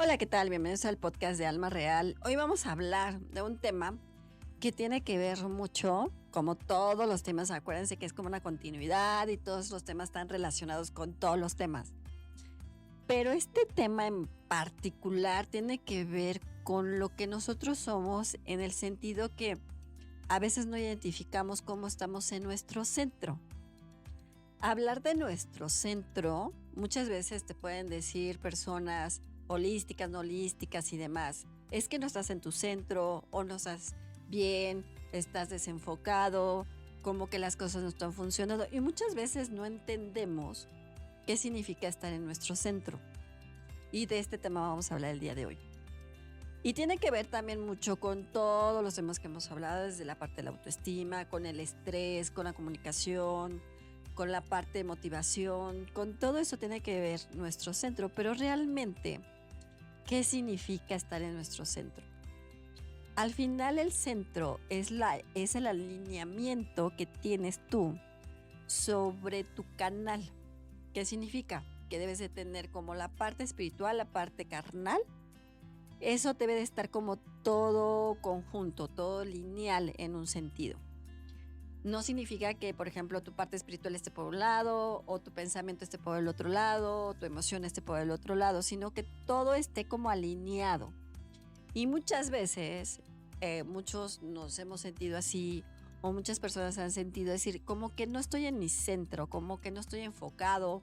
Hola, ¿qué tal? Bienvenidos al podcast de Alma Real. Hoy vamos a hablar de un tema que tiene que ver mucho, como todos los temas, acuérdense que es como una continuidad y todos los temas están relacionados con todos los temas. Pero este tema en particular tiene que ver con lo que nosotros somos en el sentido que a veces no identificamos cómo estamos en nuestro centro. Hablar de nuestro centro, muchas veces te pueden decir personas holísticas, no holísticas y demás, es que no estás en tu centro o no estás bien, estás desenfocado, como que las cosas no están funcionando y muchas veces no entendemos qué significa estar en nuestro centro. Y de este tema vamos a hablar el día de hoy. Y tiene que ver también mucho con todos los temas que hemos hablado, desde la parte de la autoestima, con el estrés, con la comunicación, con la parte de motivación, con todo eso tiene que ver nuestro centro, pero realmente, ¿qué significa estar en nuestro centro? Al final el centro es el alineamiento que tienes tú sobre tu canal. ¿Qué significa? Que debes de tener como la parte espiritual, la parte carnal. Eso debe de estar como todo conjunto, todo lineal en un sentido. No significa que, por ejemplo, tu parte espiritual esté por un lado, o tu pensamiento esté por el otro lado, o tu emoción esté por el otro lado, sino que todo esté como alineado. Y muchas veces, muchos nos hemos sentido así, o muchas personas han sentido decir, como que no estoy en mi centro, como que no estoy enfocado,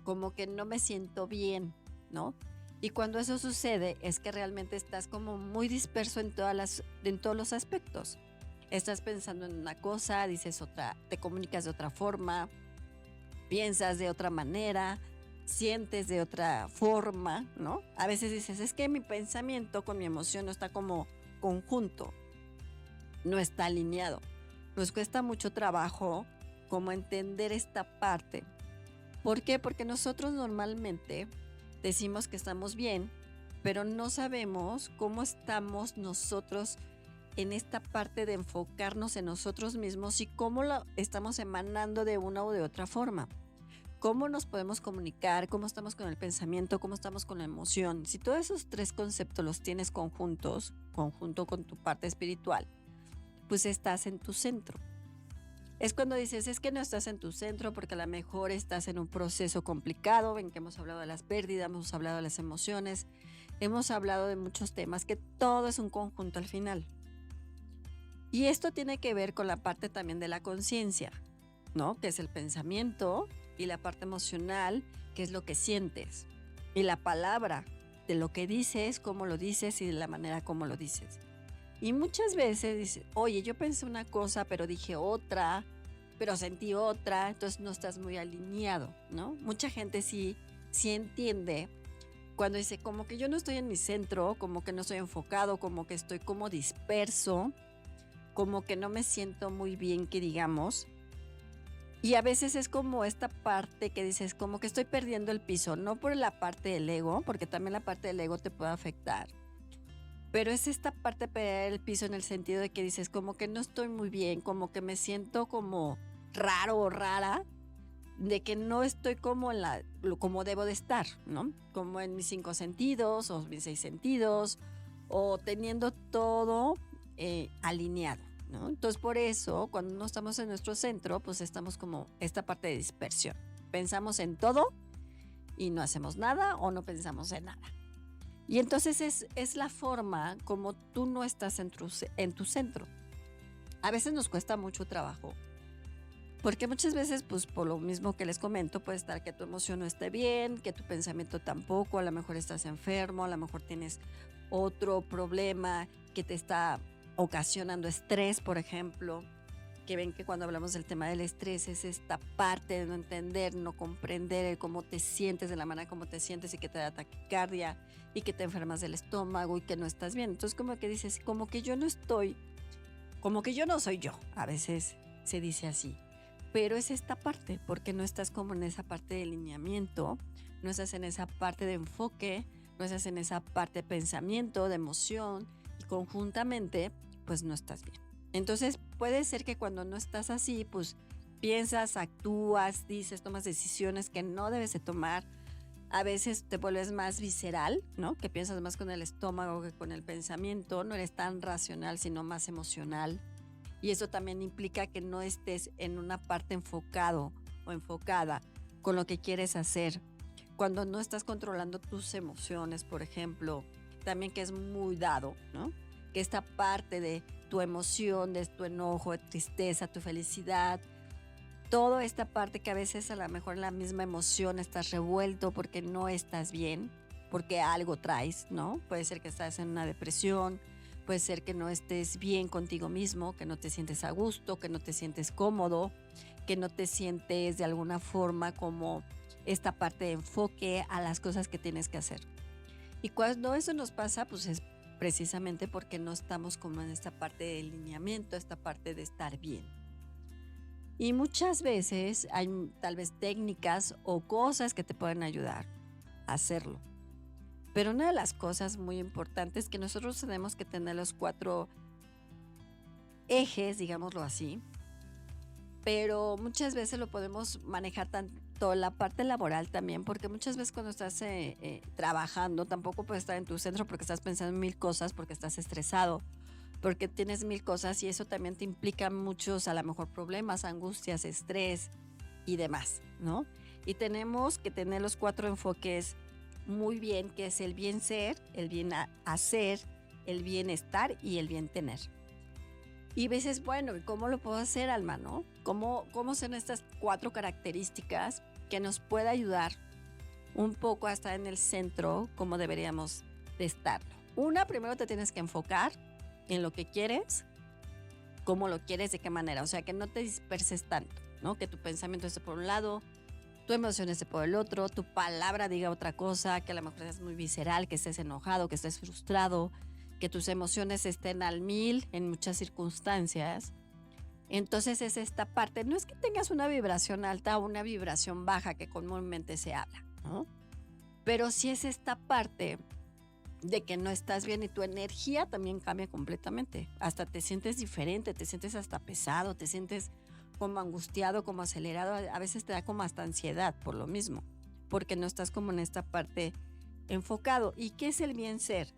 como que no me siento bien, ¿no? Y cuando eso sucede, es que realmente estás como muy disperso en todos los aspectos. Estás pensando en una cosa, dices otra, te comunicas de otra forma, piensas de otra manera, sientes de otra forma, ¿no? A veces dices, es que mi pensamiento con mi emoción no está como conjunto, no está alineado. Nos cuesta mucho trabajo como entender esta parte. ¿Por qué? Porque nosotros normalmente decimos que estamos bien, pero no sabemos cómo estamos nosotros en esta parte de enfocarnos en nosotros mismos y cómo lo estamos emanando de una o de otra forma. Cómo nos podemos comunicar, cómo estamos con el pensamiento, cómo estamos con la emoción. Si todos esos tres conceptos los tienes conjunto con tu parte espiritual, pues estás en tu centro. Es cuando dices, es que no estás en tu centro porque a lo mejor estás en un proceso complicado, en que hemos hablado de las pérdidas, hemos hablado de las emociones, hemos hablado de muchos temas, que todo es un conjunto al final. Y esto tiene que ver con la parte también de la conciencia, ¿no? Que es el pensamiento, y la parte emocional, que es lo que sientes. Y la palabra, de lo que dices, cómo lo dices y de la manera como lo dices. Y muchas veces dices, oye, yo pensé una cosa, pero dije otra, pero sentí otra, entonces no estás muy alineado, ¿no? Mucha gente sí entiende cuando dice, como que yo no estoy en mi centro, como que no estoy enfocado, como que estoy como disperso, como que no me siento muy bien, que digamos. Y a veces es como esta parte que dices, como que estoy perdiendo el piso, no por la parte del ego, porque también la parte del ego te puede afectar. Pero es esta parte de perder el piso en el sentido de que dices, como que no estoy muy bien, como que me siento como raro o rara, de que no estoy como como debo de estar, ¿no? Como en mis 5 sentidos o mis 6 sentidos, o teniendo todo alineado, ¿no? Entonces, por eso, cuando no estamos en nuestro centro, pues estamos como esta parte de dispersión. Pensamos en todo y no hacemos nada o no pensamos en nada. Y entonces es la forma como tú no estás en tu centro. A veces nos cuesta mucho trabajo, porque muchas veces, pues por lo mismo que les comento, puede estar que tu emoción no esté bien, que tu pensamiento tampoco, a lo mejor estás enfermo, a lo mejor tienes otro problema que te está ocasionando estrés, por ejemplo, que ven que cuando hablamos del tema del estrés es esta parte de no entender, no comprender el cómo te sientes, de la manera como te sientes y que te da taquicardia y que te enfermas del estómago y que no estás bien. Entonces como que dices, como que yo no estoy, como que yo no soy yo, a veces se dice así. Pero es esta parte, porque no estás como en esa parte de alineamiento, no estás en esa parte de enfoque, no estás en esa parte de pensamiento, de emoción, y conjuntamente, pues no estás bien. Entonces puede ser que cuando no estás así, pues piensas, actúas, dices, tomas decisiones que no debes de tomar, A veces te vuelves más visceral, ¿no? Que piensas más con el estómago que con el pensamiento. No eres tan racional, sino más emocional. Y eso también implica que no estés en una parte enfocado o enfocada con lo que quieres hacer. Cuando no estás controlando tus emociones, por ejemplo, también que es muy dado, ¿no? Que esta parte de tu emoción, de tu enojo, de tristeza, tu felicidad, toda esta parte que a veces a lo mejor en la misma emoción estás revuelto porque no estás bien, porque algo traes, ¿no? Puede ser que estás en una depresión, puede ser que no estés bien contigo mismo, que no te sientes a gusto, que no te sientes cómodo, que no te sientes de alguna forma como esta parte de enfoque a las cosas que tienes que hacer. Y cuando eso nos pasa, pues es precisamente porque no estamos como en esta parte de lineamiento, esta parte de estar bien. Y muchas veces hay tal vez técnicas o cosas que te pueden ayudar a hacerlo. Pero una de las cosas muy importantes es que nosotros tenemos que tener los 4 ejes, digámoslo así, pero muchas veces lo podemos manejar tanto la parte laboral también, porque muchas veces cuando estás trabajando tampoco puedes estar en tu centro porque estás pensando en 1000 cosas, porque estás estresado, porque tienes 1000 cosas y eso también te implica muchos a lo mejor problemas, angustias, estrés y demás, ¿no? Y tenemos que tener los 4 enfoques muy bien, que es el bien ser, el bien hacer, el bienestar y el bien tener. Y veces, bueno, ¿cómo lo puedo hacer, Alma, no? ¿Cómo son estas 4 características que nos puede ayudar un poco a estar en el centro como deberíamos de estarlo? Una, primero te tienes que enfocar en lo que quieres, cómo lo quieres, de qué manera. O sea, que no te disperses tanto, ¿no? Que tu pensamiento esté por un lado, tu emoción esté por el otro, tu palabra diga otra cosa, que a lo mejor seas muy visceral, que estés enojado, que estés frustrado, que tus emociones estén al 1000 en muchas circunstancias. Entonces es esta parte, no es que tengas una vibración alta o una vibración baja que comúnmente se habla, ¿no? Pero sí es esta parte de que no estás bien y tu energía también cambia completamente. Hasta te sientes diferente, te sientes hasta pesado, te sientes como angustiado, como acelerado. A veces te da como hasta ansiedad por lo mismo, porque no estás como en esta parte enfocado. ¿Y qué es el bien ser?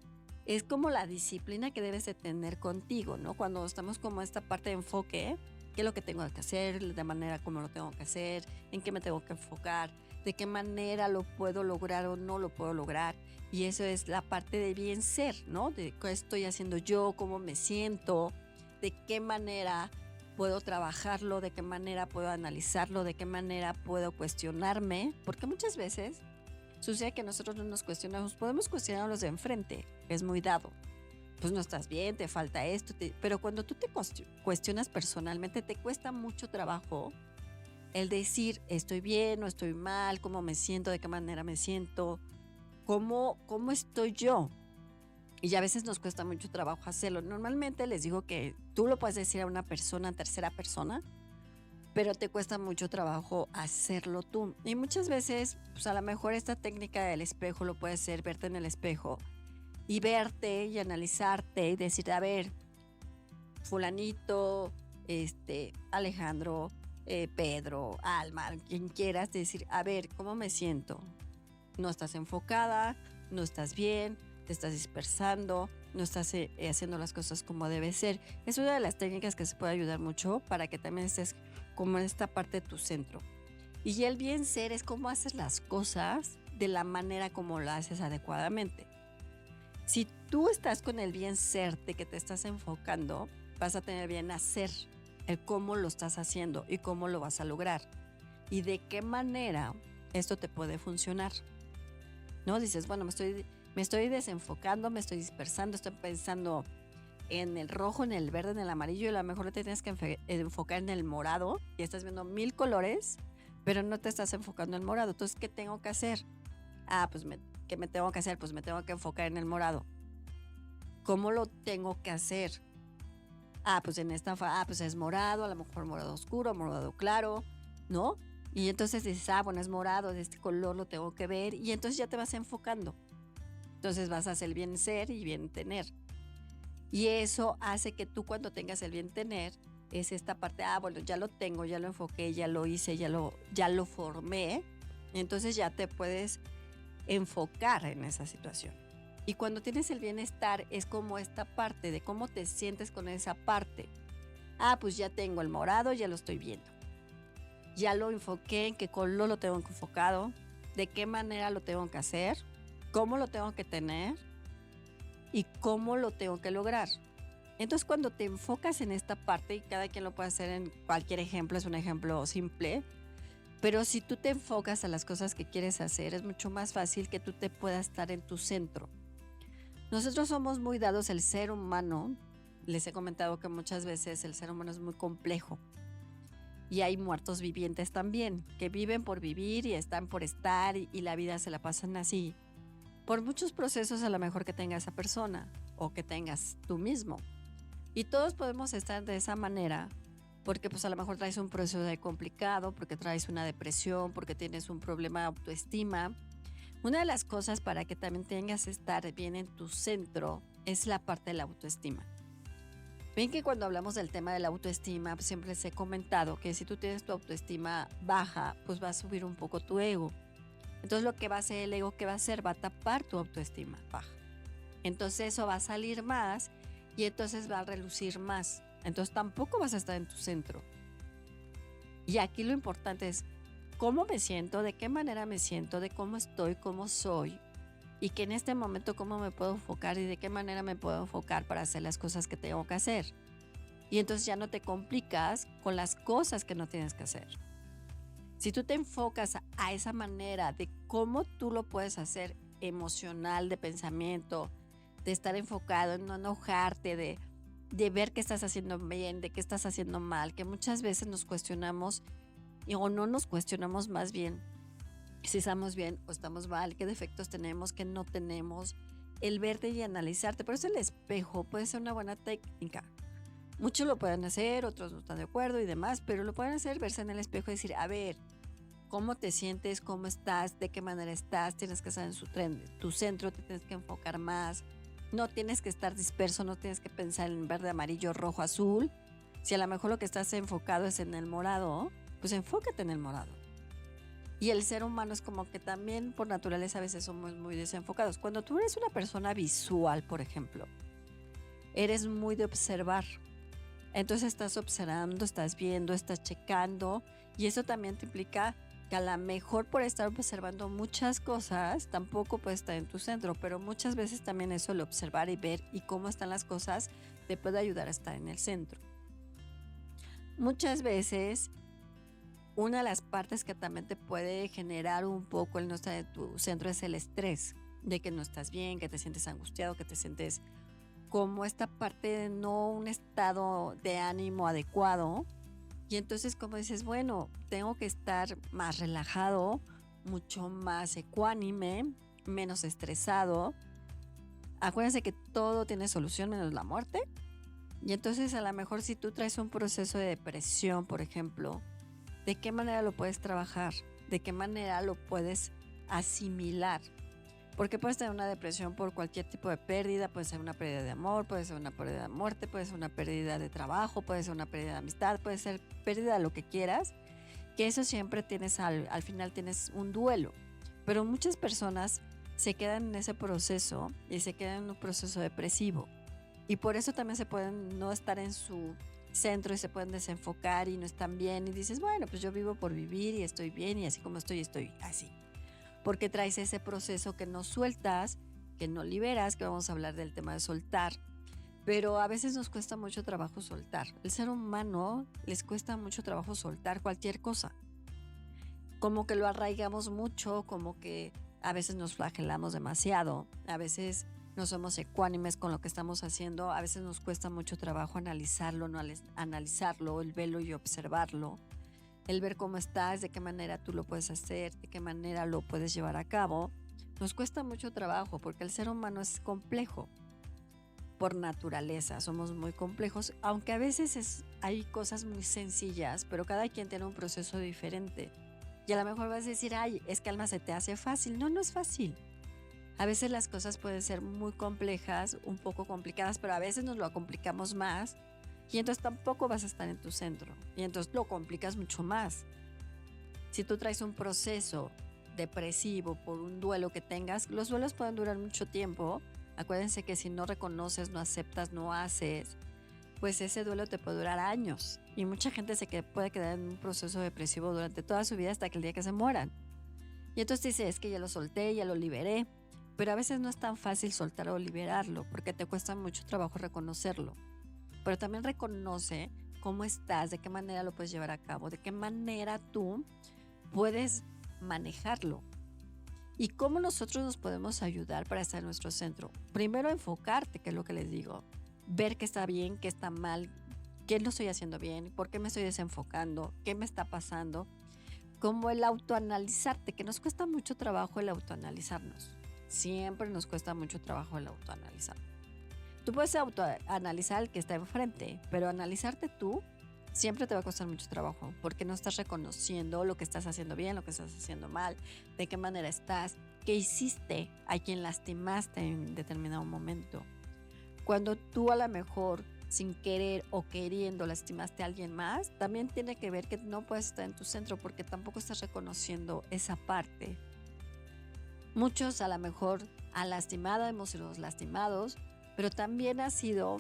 Es como la disciplina que debes de tener contigo, ¿no? Cuando estamos como esta parte de enfoque, qué es lo que tengo que hacer, de manera como lo tengo que hacer, en qué me tengo que enfocar, de qué manera lo puedo lograr o no lo puedo lograr. Y eso es la parte de bien ser, ¿no? De qué estoy haciendo yo, cómo me siento, de qué manera puedo trabajarlo, de qué manera puedo analizarlo, de qué manera puedo cuestionarme, porque muchas veces sucede que nosotros no nos cuestionamos, podemos cuestionar a los de enfrente, es muy dado. Pues no estás bien, te falta esto, pero cuando tú te cuestionas personalmente, te cuesta mucho trabajo el decir estoy bien o estoy mal, cómo me siento, de qué manera me siento, cómo estoy yo. Y a veces nos cuesta mucho trabajo hacerlo. Normalmente les digo que tú lo puedes decir a una persona en tercera persona, pero te cuesta mucho trabajo hacerlo tú. Y muchas veces, pues a lo mejor esta técnica del espejo lo puede ser verte en el espejo y verte y analizarte y decir, a ver, fulanito, Alejandro, Pedro, Alma, quien quieras, decir, a ver, ¿cómo me siento? No estás enfocada, no estás bien, te estás dispersando, no estás haciendo las cosas como debe ser. Es una de las técnicas que se puede ayudar mucho para que también estés como en esta parte de tu centro. Y el bien ser es cómo haces las cosas de la manera como lo haces adecuadamente. Si tú estás con el bien ser de que te estás enfocando, vas a tener bien hacer, el cómo lo estás haciendo y cómo lo vas a lograr. Y de qué manera esto te puede funcionar. ¿No? Dices, bueno, me estoy desenfocando, me estoy dispersando, estoy pensando en el rojo, en el verde, en el amarillo, y a lo mejor te tienes que enfocar en el morado y estás viendo 1000 colores, pero no te estás enfocando en el morado. Entonces, ¿qué tengo que hacer? Pues, ¿qué me tengo que hacer? Pues me tengo que enfocar en el morado. ¿Cómo lo tengo que hacer? Pues en esta, pues es morado, a lo mejor morado oscuro, morado claro, ¿no? Y entonces dices, bueno, es morado, de este color lo tengo que ver, y entonces ya te vas enfocando. Entonces vas a hacer el bien ser y bien tener. Y eso hace que tú cuando tengas el bien tener, es esta parte, bueno, ya lo tengo, ya lo enfoqué, ya lo hice, ya lo formé. Entonces ya te puedes enfocar en esa situación. Y cuando tienes el bienestar es como esta parte de cómo te sientes con esa parte. Ah, pues ya tengo el morado, ya lo estoy viendo. Ya lo enfoqué, en qué color lo tengo enfocado, de qué manera lo tengo que hacer, cómo lo tengo que tener y cómo lo tengo que lograr. Entonces, cuando te enfocas en esta parte, y cada quien lo puede hacer en cualquier ejemplo, es un ejemplo simple, pero si tú te enfocas a las cosas que quieres hacer, es mucho más fácil que tú te puedas estar en tu centro. Nosotros somos muy dados, el ser humano, les he comentado que muchas veces el ser humano es muy complejo. Y hay muertos vivientes también, que viven por vivir y están por estar y la vida se la pasan así. Por muchos procesos a lo mejor que tenga esa persona o que tengas tú mismo. Y todos podemos estar de esa manera porque pues a lo mejor traes un proceso de complicado, porque traes una depresión, porque tienes un problema de autoestima. Una de las cosas para que también tengas que estar bien en tu centro es la parte de la autoestima. Ven que cuando hablamos del tema de la autoestima, pues siempre les he comentado que si tú tienes tu autoestima baja, pues va a subir un poco tu ego. Entonces lo que va a hacer el ego, ¿qué va a hacer? Va a tapar tu autoestima baja. Entonces eso va a salir más y entonces va a relucir más. Entonces tampoco vas a estar en tu centro. Y aquí lo importante es cómo me siento, de qué manera me siento, de cómo estoy, cómo soy. Y que en este momento cómo me puedo enfocar y de qué manera me puedo enfocar para hacer las cosas que tengo que hacer. Y entonces ya no te complicas con las cosas que no tienes que hacer. Si tú te enfocas a esa manera de cómo tú lo puedes hacer emocional, de pensamiento, de estar enfocado en no enojarte, de ver qué estás haciendo bien, de qué estás haciendo mal, que muchas veces nos cuestionamos o no nos cuestionamos más bien si estamos bien o estamos mal, qué defectos tenemos, qué no tenemos, el verte y analizarte. Por eso el espejo puede ser una buena técnica. Muchos lo pueden hacer, otros no están de acuerdo y demás, pero lo pueden hacer, verse en el espejo y decir, a ver, ¿cómo te sientes? ¿Cómo estás? ¿De qué manera estás? Tienes que estar en tu centro, te tienes que enfocar más. No tienes que estar disperso, no tienes que pensar en verde, amarillo, rojo, azul. Si a lo mejor lo que estás enfocado es en el morado, pues enfócate en el morado. Y el ser humano es como que también por naturaleza a veces somos muy desenfocados. Cuando tú eres una persona visual, por ejemplo, eres muy de observar. Entonces estás observando, estás viendo, estás checando y eso también te implica que a lo mejor por estar observando muchas cosas tampoco puedes estar en tu centro, pero muchas veces también eso, el observar y ver y cómo están las cosas, te puede ayudar a estar en el centro. Muchas veces una de las partes que también te puede generar un poco el no estar en tu centro es el estrés, de que no estás bien, que te sientes angustiado, que te sientes como esta parte de no un estado de ánimo adecuado. Y entonces como dices, bueno, tengo que estar más relajado, mucho más ecuánime, menos estresado. Acuérdense que todo tiene solución menos la muerte. Y entonces a lo mejor si tú traes un proceso de depresión, por ejemplo, ¿de qué manera lo puedes trabajar? ¿De qué manera lo puedes asimilar? Porque puedes tener una depresión por cualquier tipo de pérdida, puede ser una pérdida de amor, puede ser una pérdida de muerte, puede ser una pérdida de trabajo, puede ser una pérdida de amistad, puede ser pérdida de lo que quieras, que eso siempre tienes al final tienes un duelo. Pero muchas personas se quedan en ese proceso y se quedan en un proceso depresivo. Y por eso también se pueden no estar en su centro y se pueden desenfocar y no están bien y dices, bueno, pues yo vivo por vivir y estoy bien y así como estoy así. Porque traes ese proceso que no sueltas, que no liberas, que vamos a hablar del tema de soltar. Pero a veces nos cuesta mucho trabajo soltar. El ser humano les cuesta mucho trabajo soltar cualquier cosa. Como que lo arraigamos mucho, como que a veces nos flagelamos demasiado, a veces no somos ecuánimes con lo que estamos haciendo, a veces nos cuesta mucho trabajo analizarlo, no analizarlo, el verlo y observarlo. El ver cómo estás, de qué manera tú lo puedes hacer, de qué manera lo puedes llevar a cabo, nos cuesta mucho trabajo porque el ser humano es complejo. Por naturaleza, somos muy complejos, aunque a veces hay cosas muy sencillas, pero cada quien tiene un proceso diferente. Y a lo mejor vas a decir, ay, es que Alma se te hace fácil. No, no es fácil. A veces las cosas pueden ser muy complejas, un poco complicadas, pero a veces nos lo complicamos más. Y entonces tampoco vas a estar en tu centro. Y entonces lo complicas mucho más. Si tú traes un proceso depresivo por un duelo que tengas, los duelos pueden durar mucho tiempo. Acuérdense que si no reconoces, no aceptas, no haces, pues ese duelo te puede durar años. Y mucha gente puede quedar en un proceso depresivo durante toda su vida hasta que el día que se mueran. Y entonces dice, es que ya lo solté, ya lo liberé. Pero a veces no es tan fácil soltar o liberarlo porque te cuesta mucho trabajo reconocerlo. Pero también reconoce cómo estás, de qué manera lo puedes llevar a cabo, de qué manera tú puedes manejarlo. ¿Y cómo nosotros nos podemos ayudar para estar en nuestro centro? Primero enfocarte, que es lo que les digo. Ver qué está bien, qué está mal, qué no estoy haciendo bien, por qué me estoy desenfocando, qué me está pasando. Como el autoanalizarte, que nos cuesta mucho trabajo el autoanalizarnos. Siempre nos cuesta mucho trabajo el autoanalizar. Tú puedes autoanalizar al que está enfrente, pero analizarte tú siempre te va a costar mucho trabajo porque no estás reconociendo lo que estás haciendo bien, lo que estás haciendo mal, de qué manera estás, qué hiciste, a quién lastimaste en determinado momento. Cuando tú a lo mejor sin querer o queriendo lastimaste a alguien más, también tiene que ver que no puedes estar en tu centro porque tampoco estás reconociendo esa parte. Muchos a lo mejor han lastimado, hemos sido lastimados, pero también ha sido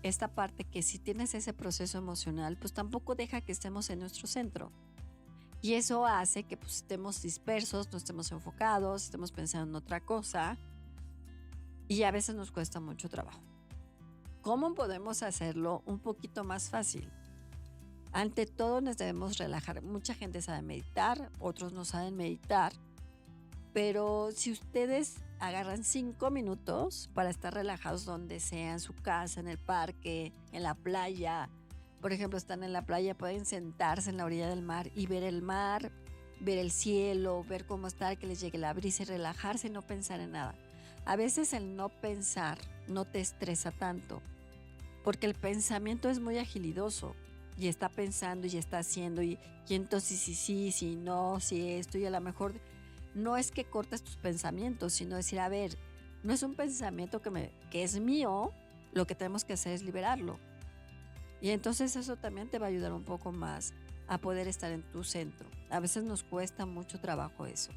esta parte que si tienes ese proceso emocional, pues tampoco deja que estemos en nuestro centro. Y eso hace que pues, estemos dispersos, no estemos enfocados, estemos pensando en otra cosa y a veces nos cuesta mucho trabajo. ¿Cómo podemos hacerlo un poquito más fácil? Ante todo nos debemos relajar. Mucha gente sabe meditar, otros no saben meditar, pero si ustedes agarran 5 minutos para estar relajados donde sea, en su casa, en el parque, en la playa. Por ejemplo, están en la playa, pueden sentarse en la orilla del mar y ver el mar, ver el cielo, ver cómo está, que les llegue la brisa y relajarse y no pensar en nada. A veces el no pensar no te estresa tanto, porque el pensamiento es muy agilidoso y está pensando y está haciendo y entonces sí, no, si esto y a lo mejor no es que cortes tus pensamientos, sino decir, a ver, no es un pensamiento que es mío, lo que tenemos que hacer es liberarlo. Y entonces eso también te va a ayudar un poco más a poder estar en tu centro. A veces nos cuesta mucho trabajo eso,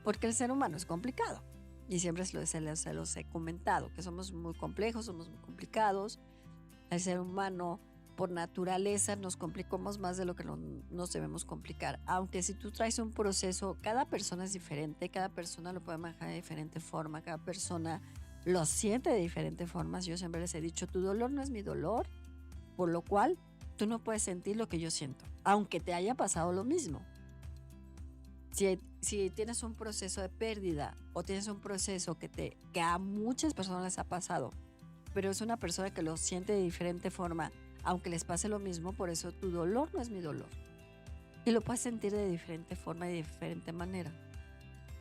porque el ser humano es complicado. Y siempre se los he comentado, que somos muy complejos, somos muy complicados. El ser humano, por naturaleza, nos complicamos más de lo que nos debemos complicar. Aunque si tú traes un proceso, cada persona es diferente, cada persona lo puede manejar de diferente forma, cada persona lo siente de diferentes formas. Yo siempre les he dicho, tu dolor no es mi dolor, por lo cual tú no puedes sentir lo que yo siento, aunque te haya pasado lo mismo. Si tienes un proceso de pérdida o tienes un proceso que a muchas personas les ha pasado, pero es una persona que lo siente de diferente forma, aunque les pase lo mismo, por eso tu dolor no es mi dolor. Y lo puedes sentir de diferente forma y de diferente manera.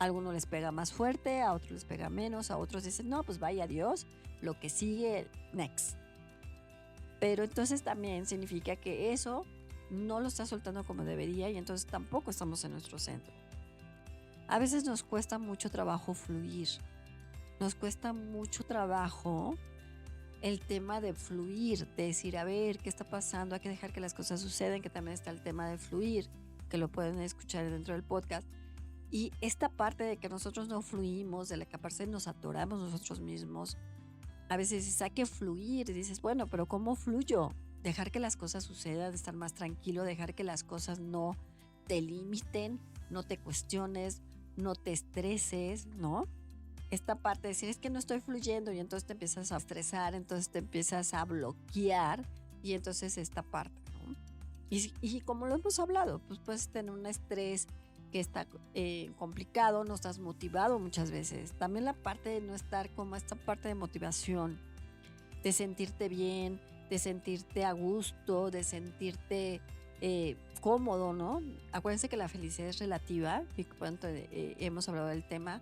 A algunos les pega más fuerte, a otros les pega menos, a otros dicen, no, pues vaya Dios, lo que sigue, next. Pero entonces también significa que eso no lo está soltando como debería y entonces tampoco estamos en nuestro centro. A veces nos cuesta mucho trabajo fluir. Nos cuesta mucho trabajo el tema de fluir, de decir, a ver, ¿qué está pasando? Hay que dejar que las cosas sucedan, que también está el tema de fluir, que lo pueden escuchar dentro del podcast. Y esta parte de que nosotros no fluimos, de la que aparte nos atoramos nosotros mismos, a veces dices, hay que fluir, y dices, bueno, pero ¿cómo fluyo? Dejar que las cosas sucedan, estar más tranquilo, dejar que las cosas no te limiten, no te cuestiones, no te estreses, ¿no? Esta parte de decir, es que no estoy fluyendo y entonces te empiezas a estresar, entonces te empiezas a bloquear y entonces esta parte, ¿no? Y como lo hemos hablado, pues puedes tener un estrés que está complicado, no estás motivado muchas veces. También la parte de no estar como esta parte de motivación, de sentirte bien, de sentirte a gusto, de sentirte cómodo, ¿no? Acuérdense que la felicidad es relativa, y pronto hemos hablado del tema,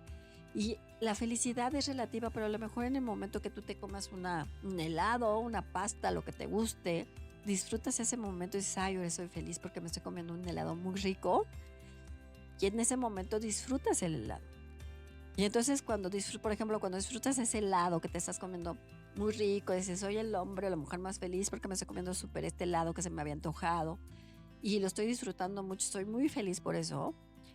y la felicidad es relativa, pero a lo mejor en el momento que tú te comas un helado, una pasta, lo que te guste, disfrutas ese momento y dices, ay, ahora soy feliz porque me estoy comiendo un helado muy rico, y en ese momento disfrutas el helado. Y entonces por ejemplo, cuando disfrutas ese helado que te estás comiendo muy rico, dices, soy el hombre o la mujer más feliz porque me estoy comiendo este helado que se me había antojado y lo estoy disfrutando mucho, estoy muy feliz por eso.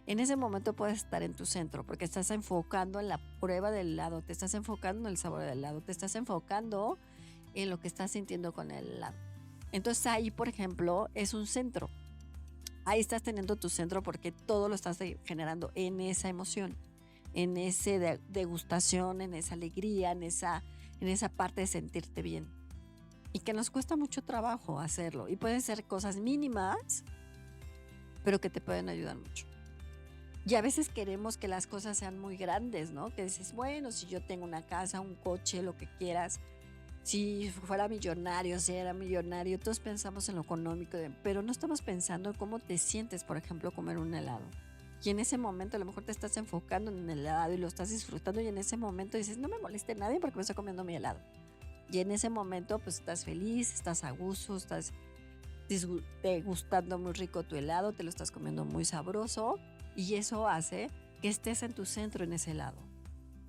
En ese momento puedes estar en tu centro porque estás enfocando en la prueba del helado, te estás enfocando en el sabor del helado, te estás enfocando en lo que estás sintiendo con el helado. Entonces ahí, por ejemplo, es un centro. Ahí estás teniendo tu centro porque todo lo estás generando en esa emoción, en esa degustación, en esa alegría, en esa parte de sentirte bien. Y que nos cuesta mucho trabajo hacerlo. Y pueden ser cosas mínimas, pero que te pueden ayudar mucho. Y a veces queremos que las cosas sean muy grandes, ¿no? Que dices, bueno, si yo tengo una casa, un coche, lo que quieras, si fuera millonario, si era millonario, todos pensamos en lo económico, pero no estamos pensando en cómo te sientes, por ejemplo, comer un helado. Y en ese momento a lo mejor te estás enfocando en el helado y lo estás disfrutando y en ese momento dices, no me moleste nadie porque me estoy comiendo mi helado. Y en ese momento pues estás feliz, estás a gusto, estás degustando muy rico tu helado, te lo estás comiendo muy sabroso y eso hace que estés en tu centro en ese helado.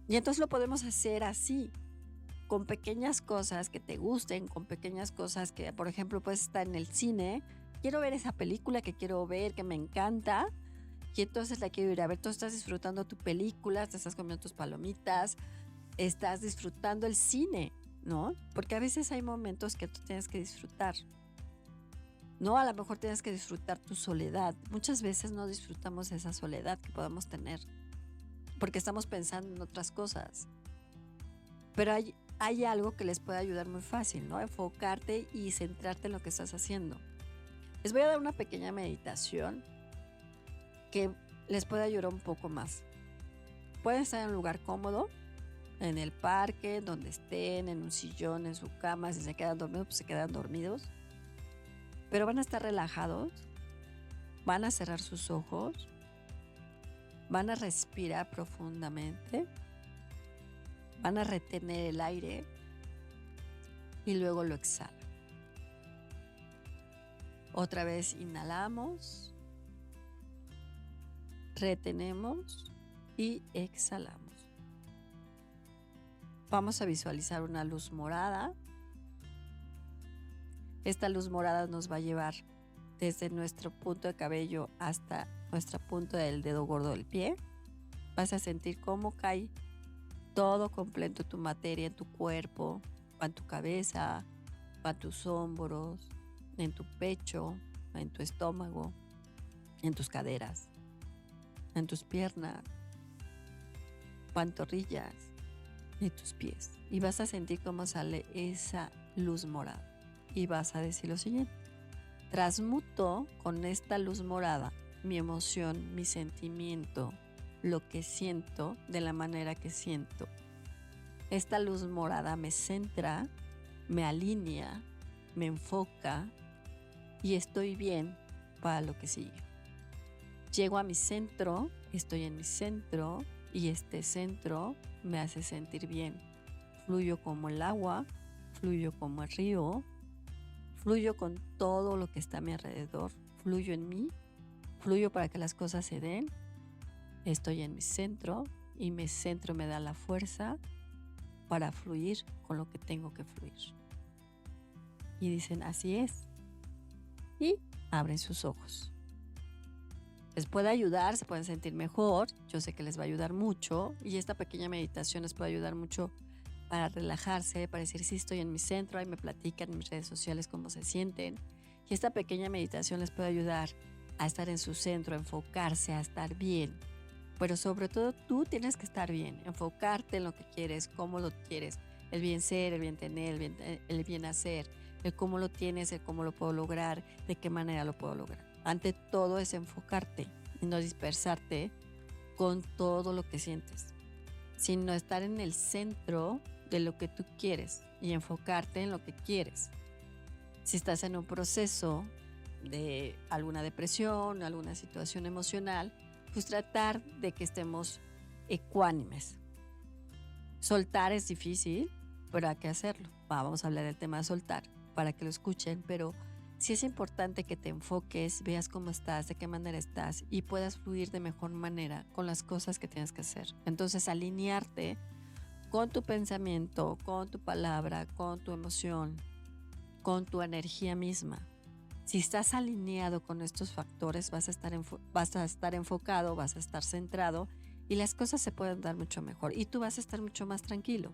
Y entonces lo podemos hacer así, con pequeñas cosas que te gusten, con pequeñas cosas que, por ejemplo, puedes estar en el cine, quiero ver esa película que quiero ver, que me encanta, y entonces la quiero ir a ver. Tú estás disfrutando tu película, te estás comiendo tus palomitas, estás disfrutando el cine, ¿no? Porque a veces hay momentos que tú tienes que disfrutar, ¿no? A lo mejor tienes que disfrutar tu soledad. Muchas veces no disfrutamos esa soledad que podamos tener, porque estamos pensando en otras cosas. Pero hay algo que les puede ayudar muy fácil, ¿no? Enfocarte y centrarte en lo que estás haciendo. Les voy a dar una pequeña meditación que les puede ayudar un poco más. Pueden estar en un lugar cómodo, en el parque, donde estén, en un sillón, en su cama. Si se quedan dormidos, pues se quedan dormidos. Pero van a estar relajados, van a cerrar sus ojos, van a respirar profundamente, van a retener el aire y luego lo exhalan. Otra vez inhalamos, retenemos y exhalamos. Vamos a visualizar una luz morada. Esta luz morada nos va a llevar desde nuestro punto de cabello hasta nuestro punto del dedo gordo del pie. Vas a sentir cómo cae todo completo tu materia en tu cuerpo, va en tu cabeza, va en tus hombros, en tu pecho, en tu estómago, en tus caderas, en tus piernas, pantorrillas, en tus pies. Y vas a sentir cómo sale esa luz morada. Y vas a decir lo siguiente: transmuto con esta luz morada mi emoción, mi sentimiento, lo que siento de la manera que siento. Esta luz morada me centra, me alinea, me enfoca y estoy bien para lo que sigue. Llego a mi centro, estoy en mi centro y este centro me hace sentir bien. Fluyo como el agua, fluyo como el río, fluyo con todo lo que está a mi alrededor, fluyo en mí, fluyo para que las cosas se den. Estoy en mi centro y mi centro me da la fuerza para fluir con lo que tengo que fluir. Y dicen, así es. Y abren sus ojos. Les puede ayudar, se pueden sentir mejor. Yo sé que les va a ayudar mucho. Y esta pequeña meditación les puede ayudar mucho para relajarse, para decir, sí, estoy en mi centro. Ahí me platican en mis redes sociales cómo se sienten. Y esta pequeña meditación les puede ayudar a estar en su centro, a enfocarse, a estar bien. Pero sobre todo tú tienes que estar bien, enfocarte en lo que quieres, cómo lo quieres, el bien ser, el bien tener, el bien hacer, el cómo lo tienes, el cómo lo puedo lograr, de qué manera lo puedo lograr. Ante todo es enfocarte y no dispersarte con todo lo que sientes, sino estar en el centro de lo que tú quieres y enfocarte en lo que quieres. Si estás en un proceso de alguna depresión, alguna situación emocional, pues tratar de que estemos ecuánimes. Soltar es difícil, pero hay que hacerlo. Vamos a hablar del tema de soltar para que lo escuchen, pero sí es importante que te enfoques, veas cómo estás, de qué manera estás y puedas fluir de mejor manera con las cosas que tienes que hacer. Entonces, alinearte con tu pensamiento, con tu palabra, con tu emoción, con tu energía misma. Si estás alineado con estos factores, vas a estar enfocado, vas a estar centrado y las cosas se pueden dar mucho mejor y tú vas a estar mucho más tranquilo.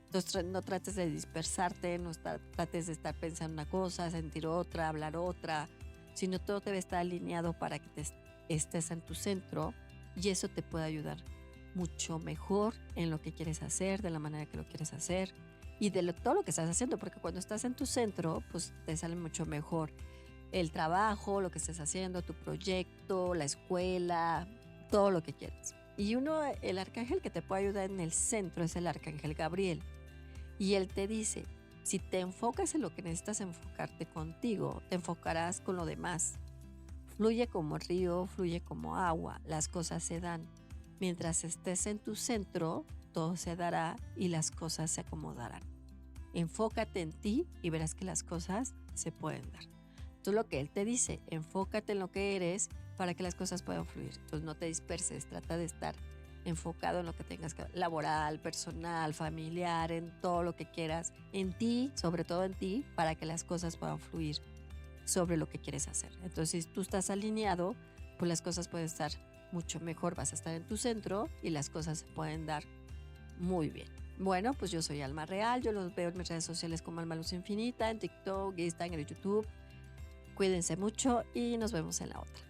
Entonces no trates de dispersarte, trates de estar pensando una cosa, sentir otra, hablar otra, sino todo debe estar alineado para que estés en tu centro y eso te puede ayudar mucho mejor en lo que quieres hacer, de la manera que lo quieres hacer y de todo lo que estás haciendo, porque cuando estás en tu centro, pues te sale mucho mejor el trabajo, lo que estés haciendo, tu proyecto, la escuela, todo lo que quieras. Y el arcángel que te puede ayudar en el centro es el arcángel Gabriel. Y él te dice, si te enfocas en lo que necesitas enfocarte contigo, te enfocarás con lo demás. Fluye como río, fluye como agua, las cosas se dan. Mientras estés en tu centro, todo se dará y las cosas se acomodarán. Enfócate en ti y verás que las cosas se pueden dar. Entonces lo que él te dice, enfócate en lo que eres para que las cosas puedan fluir. Entonces no te disperses, trata de estar enfocado en lo que tengas que, laboral, personal, familiar, en todo lo que quieras, en ti, sobre todo en ti, para que las cosas puedan fluir sobre lo que quieres hacer. Entonces, si tú estás alineado, pues las cosas pueden estar mucho mejor, vas a estar en tu centro y las cosas se pueden dar muy bien. Bueno, pues yo soy Alma Real, yo los veo en mis redes sociales como Alma Luz Infinita, en TikTok, Instagram, en YouTube. Cuídense mucho y nos vemos en la otra.